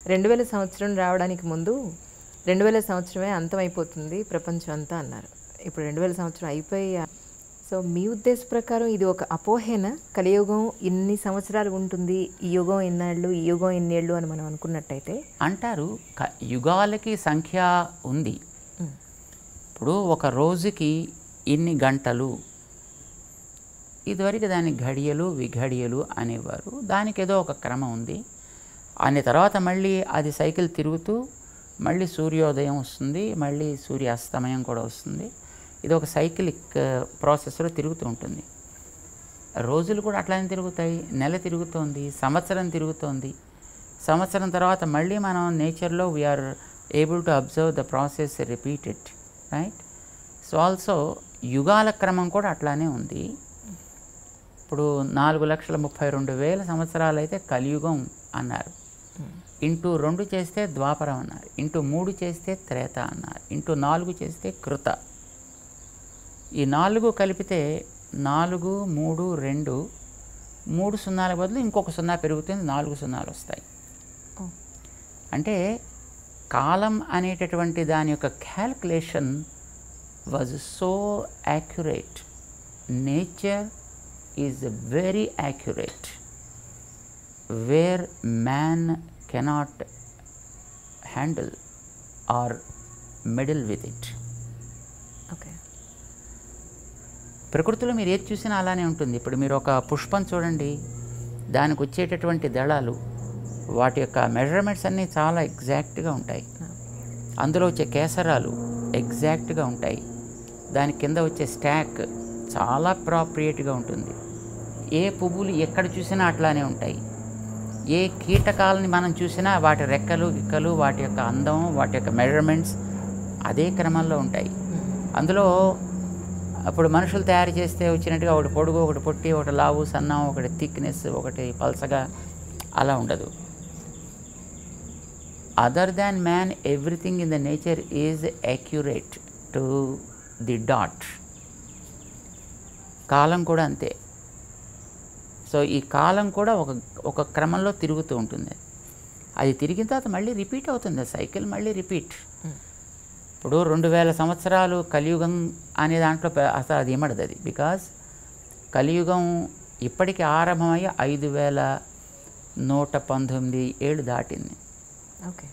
2000 సంవత్సరం రావడానికి ముందు 2000 సంవత్సరమే అంతమైపోతుంది ప్రపంచం అంతా అన్నారు. ఇప్పుడు 2000 సంవత్సరం అయిపోయి సో మీ ఉద్దేశ ప్రకారం ఇది ఒక అపోహేనా? కలియుగం ఇన్ని సంవత్సరాలు ఉంటుంది, ఈ యుగం ఇన్నాళ్ళు, ఈ యుగం ఇన్నేళ్ళు అని మనం అనుకున్నట్టయితే అంటారు. యుగాలకి సంఖ్య ఉంది. ఇప్పుడు ఒక రోజుకి ఇన్ని గంటలు, ఇదివరకు దాని ఘడియలు విఘడియలు అనేవారు. దానికి ఏదో ఒక క్రమం ఉంది. అనే తర్వాత మళ్ళీ అది సైకిల్ తిరుగుతూ మళ్ళీ సూర్యోదయం వస్తుంది, మళ్ళీ సూర్యాస్తమయం కూడా వస్తుంది. ఇది ఒక సైకిలిక్ ప్రాసెస్లో తిరుగుతూ ఉంటుంది. రోజులు కూడా అట్లానే తిరుగుతాయి. నెల తిరుగుతోంది, సంవత్సరం తిరుగుతోంది. సంవత్సరం తర్వాత మళ్ళీ మనం నేచర్లో we are able to observe the process repeated, right? So also యుగాల క్రమం కూడా అట్లానే ఉంది. ఇప్పుడు 4,32,000 సంవత్సరాలు అయితే కలియుగం అన్నారు. ఇంటూ 2 చేస్తే ద్వాపరం అన్నారు. ఇంటూ 3 చేస్తే త్రేత అన్నారు. ఇంటూ 4 చేస్తే కృత. ఈ 4 కలిపితే 4, 3, 2, 3 సున్నాల బదులు ఇంకొక 0 పెరుగుతుంది, 4 సున్నాలు వస్తాయి. అంటే కాలం అనేటటువంటి దాని యొక్క calculation was so accurate. Nature is very accurate, wear man cannot handle are meddle with it. Okay. ప్రకృతిలో మీరు ఏది చూసినా అలానే ఉంటుంది. ఇప్పుడు మీరు ఒక పుష్పం చూడండి, దానికి వచ్చేటటువంటి దళాలు, వాటి యొక్క మెజర్మెంట్స్ అన్నీ చాలా ఎగ్జాక్ట్గా ఉంటాయి. అందులో వచ్చే కేసరాలు ఎగ్జాక్ట్గా ఉంటాయి. దాని కింద వచ్చే స్టాక్ చాలా ప్రాప్రియేట్గా ఉంటుంది. ఏ పువ్వులు ఎక్కడ చూసినా అట్లానే ఉంటాయి. ఏ కీటకాలని మనం చూసినా వాటి రెక్కలు గిక్కలు, వాటి యొక్క అందం, వాటి యొక్క మెజర్మెంట్స్ అదే క్రమంలో ఉంటాయి. అందులో అప్పుడు మనుషులు తయారు చేస్తే వచ్చినట్టుగా ఒకటి పొడుగు, ఒకటి పొట్టి, ఒకటి లావు సన్నం, ఒకటి థిక్నెస్, ఒకటి పల్సగా అలా ఉండదు. Other than man everything in the nature is accurate to the dot. కాలం కూడా అంతే. సో ఈ కాలం కూడా ఒక క్రమంలో తిరుగుతూ ఉంటుంది. అది తిరిగిన తర్వాత మళ్ళీ రిపీట్ అవుతుంది. సైకిల్ మళ్ళీ రిపీట్. ఇప్పుడు 2000 సంవత్సరాలు కలియుగం అనే దాంట్లో అసలు అది ఏమడదు అది. బికాజ్ కలియుగం ఇప్పటికి ఆరంభమయ్యి 5,119 ఏళ్ళు దాటింది. ఓకే.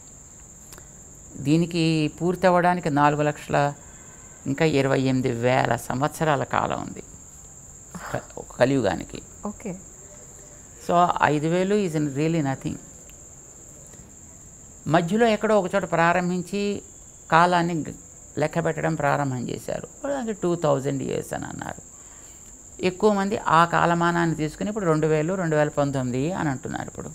దీనికి పూర్తి అవ్వడానికి 4,28,000 సంవత్సరాల కాలం ఉంది కలియుగానికి. Okay. So 5,000 is really nothing. మధ్యలో ఎక్కడో ఒకచోట ప్రారంభించి కాలాన్ని లెక్క పెట్టడం ప్రారంభం చేశారు. దానికి 2000 years అని అన్నారు. ఎక్కువ మంది ఆ కాలమానాన్ని తీసుకుని ఇప్పుడు 2000, 2019 అని అంటున్నారు. ఇప్పుడు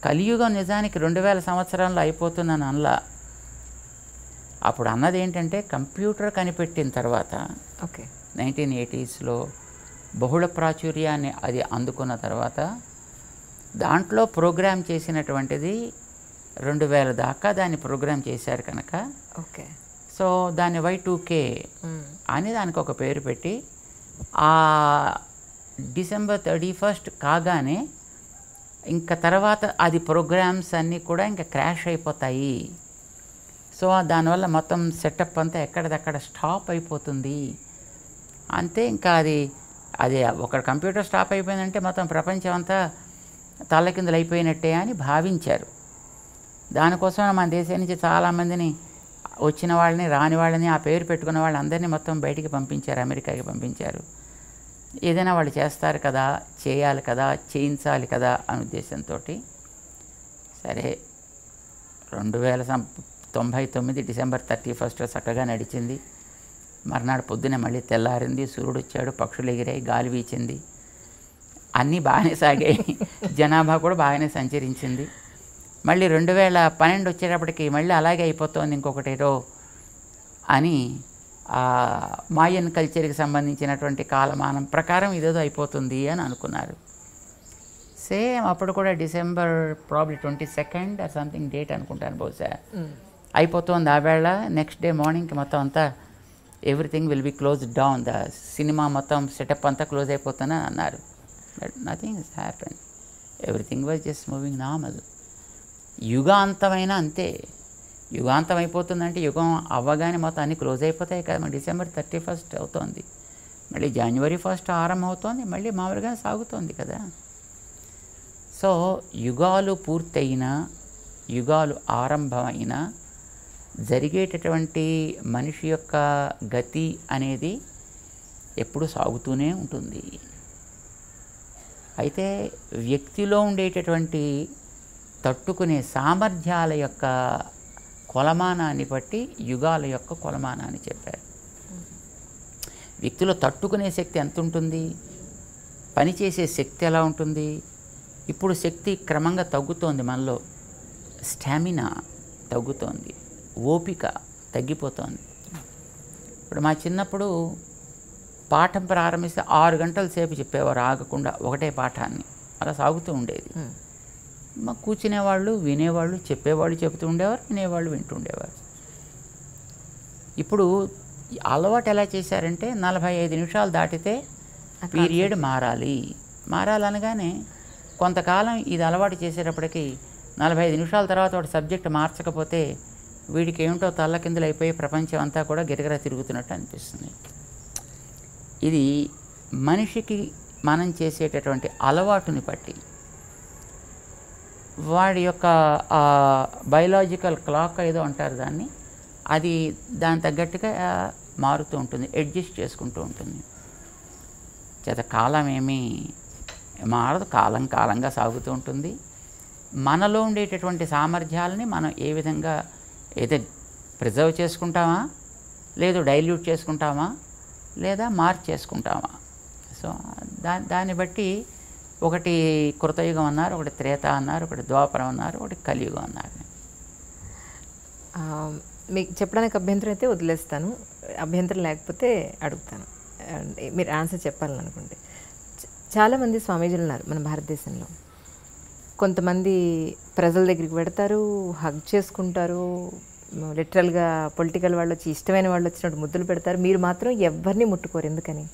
కలియుగం నిజానికి 2000 సంవత్సరాల్లో అయిపోతుందని అనలా. అప్పుడు అన్నది ఏంటంటే కంప్యూటర్ కనిపెట్టిన తర్వాత, ఓకే, 1980sలో బహుళ ప్రాచుర్యాన్ని అది అందుకున్న తర్వాత దాంట్లో ప్రోగ్రామ్ చేసినటువంటిది 2000 దాకా దాన్ని ప్రోగ్రామ్ చేశారు కనుక, ఓకే, సో దాన్ని Y2K అని దానికి ఒక పేరు పెట్టి ఆ December 31st కాగానే ఇంకా తర్వాత అది ప్రోగ్రామ్స్ అన్నీ కూడా ఇంకా క్రాష్ అయిపోతాయి. సో దానివల్ల మొత్తం సెటప్ అంతా ఎక్కడిదక్కడ స్టాప్ అయిపోతుంది. అంతే. ఇంకా అది ఒక కంప్యూటర్ స్టాప్ అయిపోయిందంటే మొత్తం ప్రపంచం అంతా తల్లకిందులు అయిపోయినట్టే అని భావించారు. దానికోసం మన దేశం నుంచి చాలామందిని, వచ్చిన వాళ్ళని రాని వాళ్ళని, ఆ పేరు పెట్టుకున్న వాళ్ళందరినీ మొత్తం బయటికి పంపించారు, అమెరికాకి పంపించారు. ఏదైనా వాళ్ళు చేస్తారు కదా, చేయాలి కదా, చేయించాలి కదా అనే ఉద్దేశంతో. సరే, 2099 December 31st చక్కగా నడిచింది. మర్నాడు పొద్దునే మళ్ళీ తెల్లారింది, సూర్యుడు వచ్చాడు, పక్షులు ఎగిరాయి, గాలి వీచింది, అన్నీ బాగానే సాగాయి. జనాభా కూడా బాగానే సంచరించింది. మళ్ళీ 2012 వచ్చేటప్పటికి మళ్ళీ అలాగే అయిపోతుంది ఇంకొకటేదో అని మాయన్ కల్చర్కి సంబంధించినటువంటి కాలమానం ప్రకారం ఇదేదో అయిపోతుంది అని అనుకున్నారు. సేమ్ అప్పుడు కూడా December probably 22nd or something date అనుకుంటాను బహుశా అయిపోతుంది. ఆ వేళ నెక్స్ట్ డే మార్నింగ్కి మొత్తం అంతా everything will be close down, the cinema మొత్తం సెటప్ అంతా క్లోజ్ అయిపోతుందని అన్నారు. But nothing is happen. Everything was just moving normal. యుగాంతమైన అంతే. యుగాంతం అయిపోతుందంటే యుగం అవ్వగానే మొత్తం అన్నీ క్లోజ్ అయిపోతాయి కదా. మరి December 31st అవుతోంది, మళ్ళీ January 1st ఆరంభం అవుతోంది, మళ్ళీ మామూలుగా సాగుతోంది కదా. సో యుగాలు పూర్తయినా, యుగాలు ఆరంభమైనా జరిగేటటువంటి మనిషి యొక్క గతి అనేది ఎప్పుడు సాగుతూనే ఉంటుంది. అయితే వ్యక్తిలో ఉండేటటువంటి తట్టుకునే సామర్థ్యాల యొక్క కొలమానాన్ని బట్టి యుగాల యొక్క కొలమానాన్ని చెప్పారు. వ్యక్తిలో తట్టుకునే శక్తి ఎంత ఉంటుంది, పనిచేసే శక్తి ఎలా ఉంటుంది. ఇప్పుడు శక్తి క్రమంగా తగ్గుతోంది, మనలో స్టామినా తగ్గుతోంది, ఓపిక తగ్గిపోతోంది. ఇప్పుడు మా చిన్నప్పుడు పాఠం ప్రారంభిస్తే 6 గంటల సేపు చెప్పేవారు ఆగకుండా ఒకటే పాఠాన్ని, అలా సాగుతూ ఉండేది. మా కూర్చునేవాళ్ళు, వినేవాళ్ళు, చెప్పేవాళ్ళు చెబుతూ ఉండేవారు, వినేవాళ్ళు వింటూ ఉండేవారు. ఇప్పుడు అలవాటు ఎలా చేశారంటే 45 నిమిషాలు దాటితే పీరియడ్ మారాలనగానే కొంతకాలం ఇది అలవాటు చేసేటప్పటికి 45 నిమిషాల తర్వాత వాడు సబ్జెక్ట్ మార్చకపోతే వీడికి ఏమిటో తల్లకిందులు అయిపోయి ప్రపంచం అంతా కూడా గిరగిరా తిరుగుతున్నట్టు అనిపిస్తుంది. ఇది మనిషికి మనం చేసేటటువంటి అలవాటుని బట్టి వాడి యొక్క బయలాజికల్ క్లాక్ ఏదో అంటారు దాన్ని, అది దాని తగ్గట్టుగా మారుతూ ఉంటుంది, అడ్జస్ట్ చేసుకుంటూ ఉంటుంది. చేత కాలం ఏమీ మారదు, కాలంగా సాగుతూ ఉంటుంది. మనలో ఉండేటటువంటి సామర్థ్యాలని మనం ఏ విధంగా అయితే ప్రిజర్వ్ చేసుకుంటామా, లేదు డైల్యూట్ చేసుకుంటామా, లేదా మార్చేసుకుంటామా. సో దాన్ని బట్టి ఒకటి కృతయుగం అన్నారు, ఒకటి త్రేత అన్నారు, ఒకటి ద్వాపరం అన్నారు, ఒకటి కలియుగం అన్నారు. మీకు చెప్పడానికి అభ్యంతరం అయితే వదిలేస్తాను, అభ్యంతరం లేకపోతే అడుగుతాను, మీరు ఆన్సర్ చెప్పాలని అనుకుంటే. చాలామంది స్వామీజీలు ఉన్నారు మన భారతదేశంలో. కొంతమంది ప్రజల దగ్గరికి పెడతారు, హగ్ చేసుకుంటారు, లిటరల్గా పొలిటికల్ వాళ్ళు వచ్చి ఇష్టమైన వాళ్ళు వచ్చినట్టు ముద్దులు పెడతారు. మీరు మాత్రం ఎవరిని ముట్టుకోరు, ఎందుకని?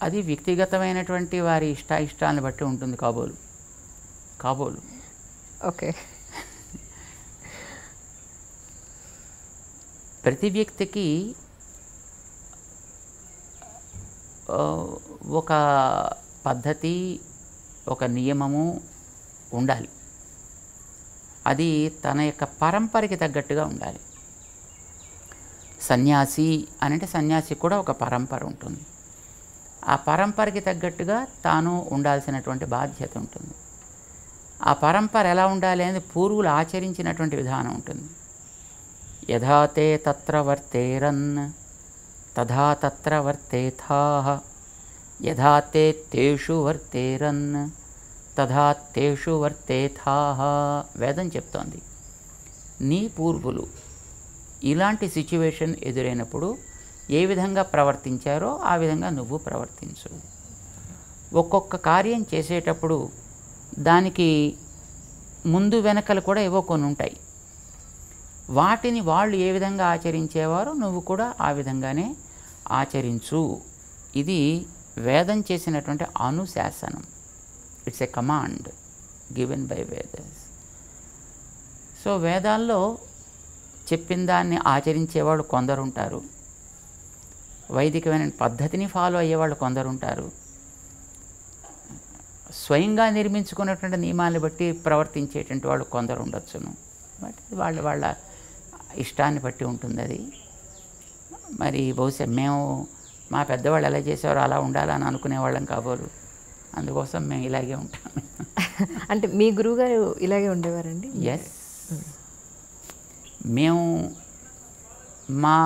అది వ్యక్తిగతమైనటువంటి వారి ఇష్టాన్ని బట్టి ఉంటుంది కాబోలు. ఓకే. ప్రతి వ్యక్తికి ఒక పద్ధతి, ఒక నియమము ఉండాలి. అది తన యొక్క పరంపరకి తగ్గట్టుగా ఉండాలి. సన్యాసి అంటే సన్యాసి కూడా ఒక పరంపర ఉంటుంది. ఆ పరంపరకి తగ్గట్టుగా తాను ఉండాల్సినటువంటి బాధ్యత ఉంటుంది. ఆ పరంపర ఎలా ఉండాలి అనేది పూర్వులు ఆచరించినటువంటి విధానం ఉంటుంది. యథా తే తత్ర వర్తేరన్ తథా తత్ర వర్తేథాః, యథా తే తేషు వర్తేరన్ తథా తేషు వర్తేథాః. వేదం చెప్తోంది, నీ పూర్వులు ఇలాంటి సిచ్యువేషన్ ఎదురైనప్పుడు ఏ విధంగా ప్రవర్తించారో ఆ విధంగా నువ్వు ప్రవర్తించు. ఒక్కొక్క కార్యం చేసేటప్పుడు దానికి ముందు వెనకలు కూడా ఏవో కొన్ని ఉంటాయి. వాటిని వాళ్ళు ఏ విధంగా ఆచరించేవారో నువ్వు కూడా ఆ విధంగానే ఆచరించు. ఇది వేదం చేసినటువంటి అనుశాసనం. It's a command given by Vedas. So వేదాల్లో చెప్పిన దాన్ని ఆచరించేవాళ్ళు కొందరు ఉంటారు, వైదికమైన పద్ధతిని ఫాలో అయ్యేవాళ్ళు కొందరు ఉంటారు, స్వయంగా నిర్మించుకున్నటువంటి నియమాలను బట్టి ప్రవర్తించేటువంటి వాళ్ళు కొందరు ఉండొచ్చును. బట్ వాళ్ళ ఇష్టాన్ని బట్టి ఉంటుంది అది. మరి బహుశా మేము మా పెద్దవాళ్ళు ఎలా చేసేవారో అలా ఉండాలని అనుకునేవాళ్ళం కాబోలు, అందుకోసం మేము ఇలాగే ఉంటాం. అంటే మీ గురువుగారు ఇలాగే ఉండేవారండి? ఎస్, మేము మా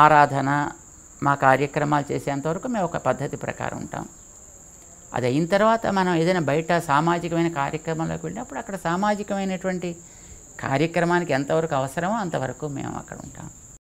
ఆరాధన, మా కార్యక్రమాలు చేసేంతవరకు మేము ఒక పద్ధతి ప్రకారం ఉంటాం. అది అయిన తర్వాత మనం ఏదైనా బయట సామాజికమైన కార్యక్రమంలోకి వెళ్ళినప్పుడు అక్కడ సామాజికమైనటువంటి కార్యక్రమానికి ఎంతవరకు అవసరమో అంతవరకు మేము అక్కడ ఉంటాం.